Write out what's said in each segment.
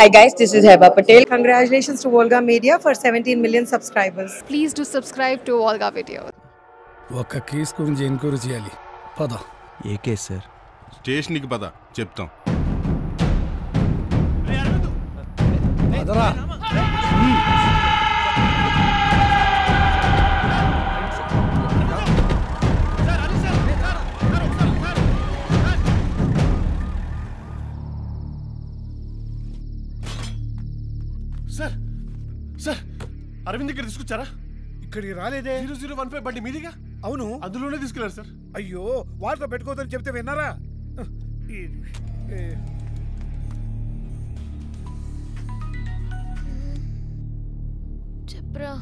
Hi guys, this is Heba Patel. Congratulations to Volga Media for 17 million subscribers. Please do subscribe to Volga Video. ఒక case గురించి enquiry చేయాలి. పద. ఏ case sir? స్టేషన్కి పద, చెప్తాం. పదరా. Sir sir Arvind ఇక్కడ తీసుకొచ్చారా? ఇక్కడికి రాలేదే. 0015 బండి మీదిగా? అవును, అందులోనే తీసుకెళ్లారు సార్. అయ్యో వాటితో పెట్టుకోవద్దని చెప్తే విన్నారా? చెప్పరా.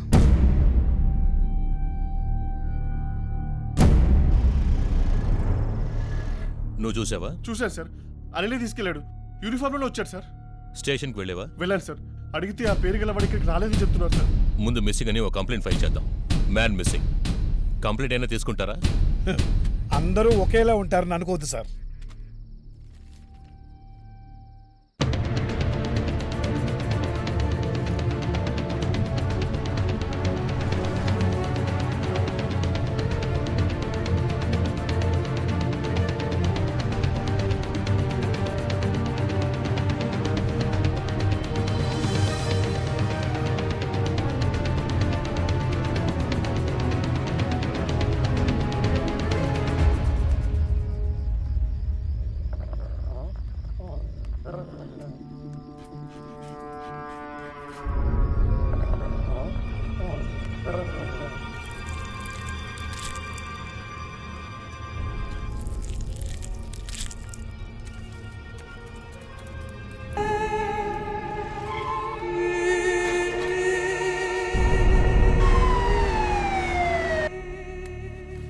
నువ్వు చూసావా? చూశాను సార్. అనిలే తీసుకెళ్లాడు. యూనిఫామ్ లోనే వచ్చాడు సార్. స్టేషన్కి వెళ్ళేవా? వెళ్ళాను సార్. అడిగితే ఆ పేరు గల వాడి ఇక్కడికి రాలేదని చెప్తున్నారు సార్. ముందు మిస్సింగ్ అని ఒక కంప్లైంట్ ఫైల్ చేద్దాం. మ్యాన్ మిస్సింగ్ కంప్లైంట్ అయినా తీసుకుంటారా? అందరూ ఒకేలా ఉంటారని అనుకోవద్దు సార్.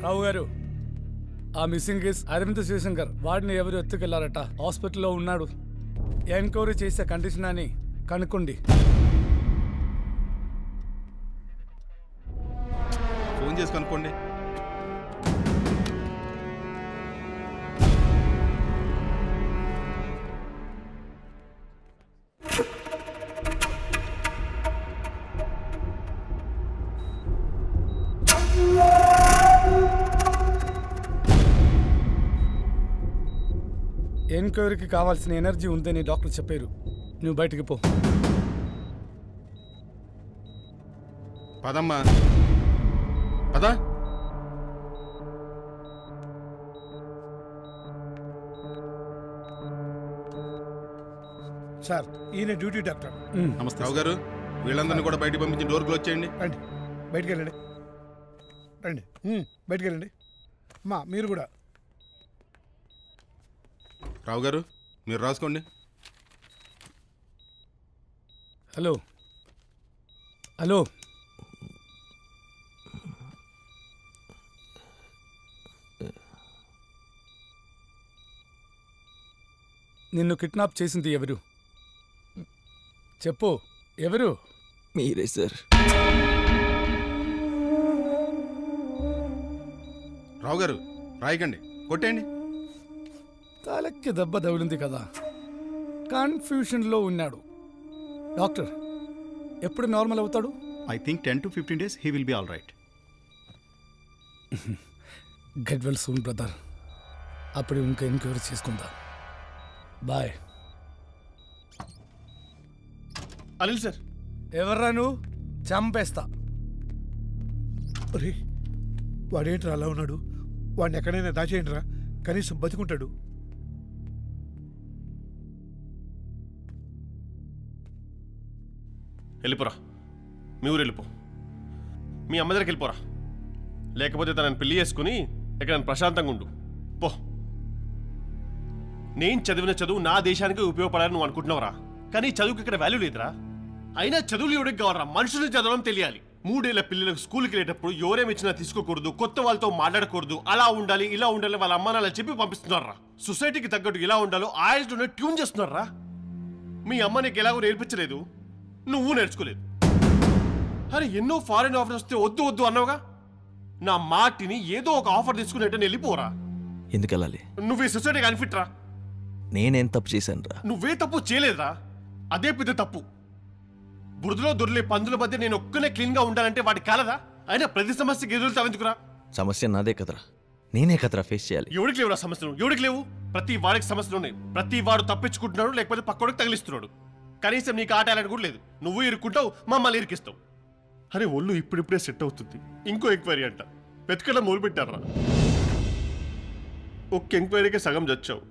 రావు గారు, ఆ మిస్సింగ్ కేస్ అరవింద్ శివశంకర్, వాడిని ఎవరు ఎత్తుకెళ్లారట. హాస్పిటల్లో ఉన్నాడు. ఎంక్వైరీ చేసే కండిషన్ అని కనుక్కోండి. ఫోన్ చేసి కనుక్కోండి. ఎంక్వైరీకి కావాల్సిన ఎనర్జీ ఉందని డాక్టర్ చెప్పారు. నువ్వు బయటికి పో. పదమ్మా, పద. సార్, ఈయన డ్యూటీ డాక్టర్. నమస్తే రావు గారు. వీళ్ళందరినీ కూడా బయటకు పంపించి డోర్ క్లోజ్ చేయండి. రండి, బయటికి వెళ్ళండి. రండి, బయటికి వెళ్ళండి. అమ్మా, మీరు కూడా. రావు గారు, మీరు రాసుకోండి. హలో హలో, నిన్ను కిడ్నాప్ చేసింది ఎవరు? చెప్పు, ఎవరు? మీరే సార్. రావు గారు, రాయకండి, కొట్టేయండి. తలకి దెబ్బ తగిలింది కదా, కన్ఫ్యూషన్లో ఉన్నాడు. డాక్టర్, ఎప్పుడు నార్మల్ అవుతాడు? I think 10 to 15 days he will be all right. Get well soon brother. అప్పుడు ఇంకా ఎంక్వైరీ చేసుకుందాం. బాయ్. అనిల్ సార్. ఎవర్రా నువ్వు? చంపేస్తా. అరే, వాడేంట్రా అలా ఉన్నాడు? వాడిని ఎక్కడైనా దాచేయండిరా, కనీసం బతుకుంటాడు. వెళ్ళిపోరా, మీ ఊరు వెళ్ళిపో. మీ అమ్మ దగ్గరికి వెళ్ళిపోరా. లేకపోతే తనని పెళ్లి చేసుకుని ఎక్కడ ప్రశాంతంగా ఉండు పో. నేను చదివిన చదువు నా దేశానికి ఉపయోగపడాలని నువ్వు అనుకుంటున్నావురా, కానీ చదువుకి ఇక్కడ వాల్యూ లేదురా. అయినా చదువులు ఎవరికి కావాలరా? మనుషులు చదవడం తెలియాలి. 3 ఏళ్ల పిల్లలకు స్కూల్కి వెళ్ళేటప్పుడు ఎవరేమిచ్చినా తీసుకోకూడదు, కొత్త వాళ్ళతో మాట్లాడకూడదు, అలా ఉండాలి ఇలా ఉండాలి వాళ్ళ అమ్మ నాన్న చెప్పి పంపిస్తున్నారా. సొసైటీకి తగ్గట్టు ఇలా ఉండాలో ఆయనలోనే ట్యూన్ చేస్తున్నారా. మీ అమ్మ నీకు ఎలాగో నేర్పించలేదు, నువ్వు నేర్చుకోలేదు. అరే, ఎన్నో ఫారెన్ ఆఫర్ వస్తే వద్దు వద్దు అన్నావుగా. నా మాటిని ఏదో ఒక ఆఫర్ తీసుకునేట్టు వెళ్ళిపోరా. ఎందుకు వెళ్ళాలి? నువ్వు ఈ సొసైటీకి అన్ఫిట్ రా. నేనేం తప్పు చేశాను రా? నువ్వే తప్పు చేయలేదురా. అదే పెద్ద తప్పు. బురదలో దొరిలే పందుల మధ్య నేను ఒక్కనే క్లీన్గా ఉండాలంటే వాడి కాలదా? అయినా ప్రతి సమస్యకి ఎదురుతావెందుకురా? సమస్య నాదే కదరా, నేనే కదరా ఫేస్ చేయాలి. ఎవడికి లేవురా సమస్యలు? ఎవడికి లేవు? ప్రతి వాడికి సమస్యలు ఉన్నాయి. ప్రతి వాడు తప్పించుకుంటున్నాడు, లేకపోతే పక్కోడికి తగిలిస్తున్నాడు. కనీసం నీకు ఆటాలని కూడా లేదు. నువ్వు ఇరుక్కుంటావు, మమ్మల్ని ఇరికిస్తావు. అరే ఒళ్ళు ఇప్పుడిప్పుడే సెట్ అవుతుంది, ఇంకో ఎంక్వైరీ అంట. వెతకడం మొదలు పెట్టారా? ఒక్క ఎంక్వైరీకే సగం చచ్చావు.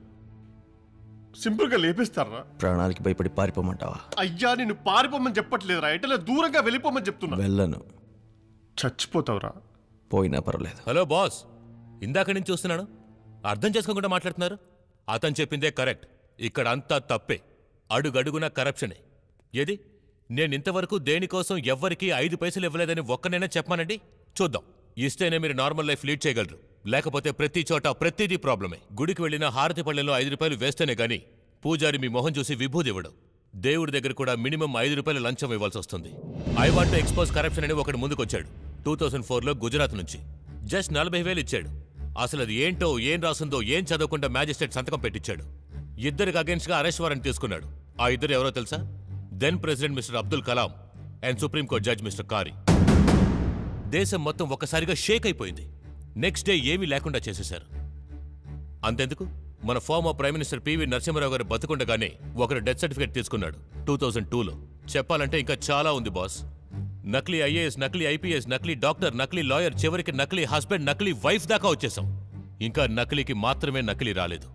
సింపుల్గా లేపేస్తారా? ప్రాణాలకి భయపడి పారిపోమంటావా? అయ్యా నిన్ను పారిపోమని చెప్పట్లేదురా, ఎట్లా దూరంగా వెళ్ళిపోమని చెప్తున్నా. వెళ్ళను. చచ్చిపోతావురా. పోయినా పర్వాలేదు. హలో బాస్, ఇందాక నుంచి చూస్తున్నాను, అర్థం చేసుకోకుండా మాట్లాడుతున్నారు. అతను చెప్పిందే కరెక్ట్. ఇక్కడ అంతా తప్పే, అడుగడుగున కరప్షనే. ఏది నేను ఇంతవరకు దేనికోసం ఎవ్వరికీ 5 పైసలు ఇవ్వలేదని ఒక్కనైనా చెప్పమానండి, చూద్దాం. ఇస్తేనే మీరు నార్మల్ లైఫ్ లీడ్ చేయగలరు, లేకపోతే ప్రతి చోట ప్రతిదీ ప్రాబ్లమే. గుడికి వెళ్ళిన హారతి పళ్ళెలో 5 రూపాయలు వేస్తేనే గాని పూజారి మీ మొహం చూసి విభూది ఇవ్వడు. దేవుడి దగ్గర కూడా మినిమం 5 రూపాయలు లంచం ఇవ్వాల్సి వస్తుంది. I want to expose corruption అని ఒకడు ముందుకొచ్చాడు 2004లో గుజరాత్ నుంచి. జస్ట్ 40,000 ఇచ్చాడు. అసలు అది ఏంటో, ఏం రాసిందో ఏం చదవకుండా మ్యాజిస్ట్రేట్ సంతకం పెట్టించాడు. ఇద్దరికి అగేన్స్ట్గా అరెస్ట్ వారెంట్ తీసుకున్నాడు. ఆ ఇద్దరు ఎవరో తెలుసా? Then president mister Abdul Kalam and supreme court judge mister Khare. దేశం మొత్తం ఒక్కసారిగా షేక్ అయిపోయింది. నెక్స్ట్ డే ఏమీ లేకుండా చేసేశారు. అంతెందుకు, మన former prime minister PV Narasimha Rao గారు బతుకుండగానే ఒకరు డెత్ సర్టిఫికేట్ తీసుకున్నాడు 2002లో. చెప్పాలంటే ఇంకా చాలా ఉంది బాస్. నకిలీ ఐఏఎస్, నకిలీ ఐపీఎస్, నకిలీ డాక్టర్, నకిలీ లాయర్, చివరికి నకిలీ హస్బెండ్, నకిలీ వైఫ్ దాకా వచ్చేసాం. ఇంకా నకిలీకి మాత్రమే నకిలీ రాలేదు.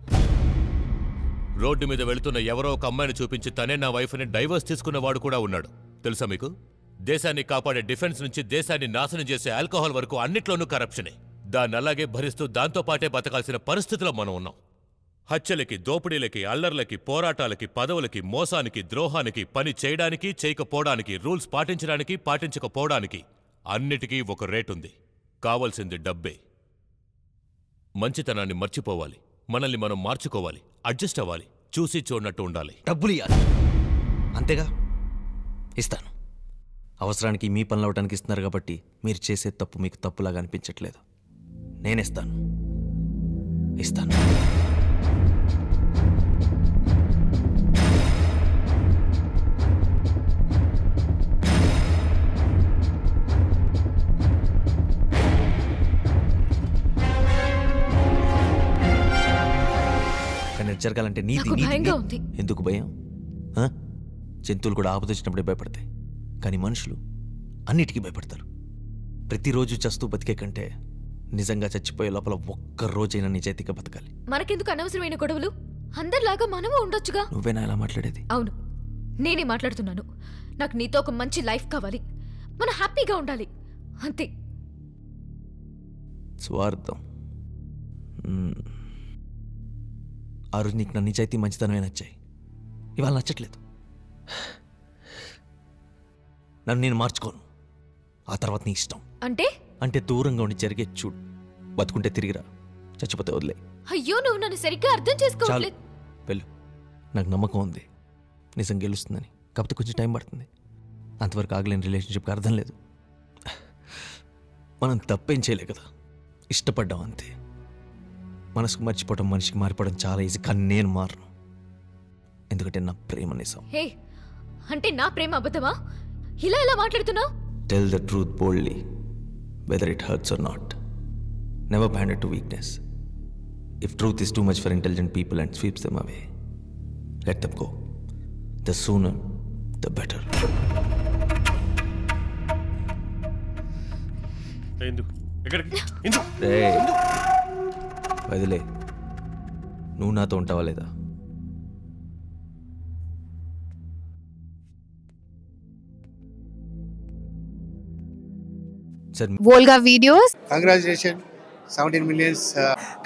రోడ్డు మీద వెళుతున్న ఎవరో ఒక అమ్మాయిని చూపించి తనే నా వైఫ్ అని డైవర్స్ తీసుకున్నవాడు కూడా ఉన్నాడు. తెలుసా మీకు? దేశాన్ని కాపాడే డిఫెన్స్ నుంచి దేశాన్ని నాశనం చేసే ఆల్కహాల్ వరకు అన్నిట్లోనూ కరప్షనే. దాన్ని అలాగే భరిస్తూ దాంతోపాటే బతకాల్సిన పరిస్థితిలో మనం ఉన్నాం. హత్యలకి, దోపిడీలకి, అల్లర్లకి, పోరాటాలకి, పదవులకి, మోసానికి, ద్రోహానికి, పని చేయడానికి, చేయకపోవడానికి, రూల్స్ పాటించడానికి, పాటించకపోవడానికి అన్నిటికీ ఒక రేటుంది. కావాల్సింది డబ్బే. మంచితనాన్ని మర్చిపోవాలి, మనల్ని మనం మార్చుకోవాలి, అడ్జస్ట్ అవ్వాలి, చూసి చూడనట్టు ఉండాలి. డబ్బులు ఇవ్వాలి, అంతేగా. ఇస్తాను. అవసరానికి మీ పనులు అవడానికి ఇస్తున్నారు కాబట్టి మీరు చేసే తప్పు మీకు తప్పులాగా అనిపించట్లేదు. నేనేస్తాను, ఇస్తాను. కానీ జరగాలంటే నీతి. ఎందుకు భయం? జంతువులు కూడా ఆపద వచ్చినప్పుడే భయపడతాయి, కానీ మనుషులు అన్నిటికీ భయపడతారు. ప్రతిరోజు చస్తూ బతికే కంటే నిజంగా చచ్చిపోయే లోపల ఒక్కరోజైనా నిజాయితీగా బతకాలి. మనకెందుకు అనవసరమైన గొడవలు? అందరిలాగా మనము ఉండొచ్చుగా. నువ్వేనా ఇలా మాట్లాడేది? అవును, నేనే మాట్లాడుతున్నాను. నాకు నీతో ఒక మంచి లైఫ్ కావాలి, మనం హ్యాపీగా ఉండాలి, అంతే. స్వార్థం. ఆ రోజు నీకు నా నిజాయితీ మంచితనమే నచ్చాయి, ఇవాళ నచ్చట్లేదు. నన్ను నేను మార్చుకోను, ఆ తర్వాత నీ ఇష్టం. అంటే దూరంగా ఉండి జరిగే చూడు. బతుకుంటే తిరిగిరా, చచ్చిపోతే వదిలే. అయ్యో, నువ్వు నన్ను సరిగ్గా అర్థం చేసుకోవట్లేదు. వెళ్ళు, నాకు నమ్మకం ఉంది నిజం గెలుస్తుందని. కాకపోతే కొంచెం టైం పడుతుంది. అంతవరకు ఆగలేని రిలేషన్షిప్కి అర్థం లేదు. మనం తప్పేం చేయలే కదా, ఇష్టపడ్డాం అంతే. మనసుకు మర్చిపోవడం, మనిషికి మారిపోవడం చాలా ఈజీ, కానీ నేను మారను. ఎందుకంటే నా ప్రేమ నిజం. అంటే నా ప్రేమ అబద్ధమా? ఇలా ఎలా మాట్లాడుతున్నావు? Tell the truth boldly, whether it hurts or not. Never pander to weakness. If truth is too much for intelligent people and sweeps them away, let them go. The sooner, the better. వదిలే, నువ్వు నాతో ఉంటావా లేదా? Volga Videos. Congratulations, 17 millions.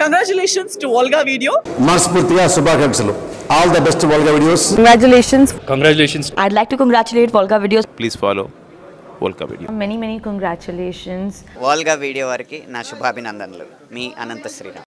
Congratulations to Volga Video. మనస్ఫూర్తిగా శుభాకాంక్షలు. All the best to Volga Videos. Congratulations. I'd like to congratulate Volga Videos. Please follow Volga Video. Many congratulations. Volga Video వారికి నా శుభాభినందనలు. మీ అనంత శ్రీరామ్.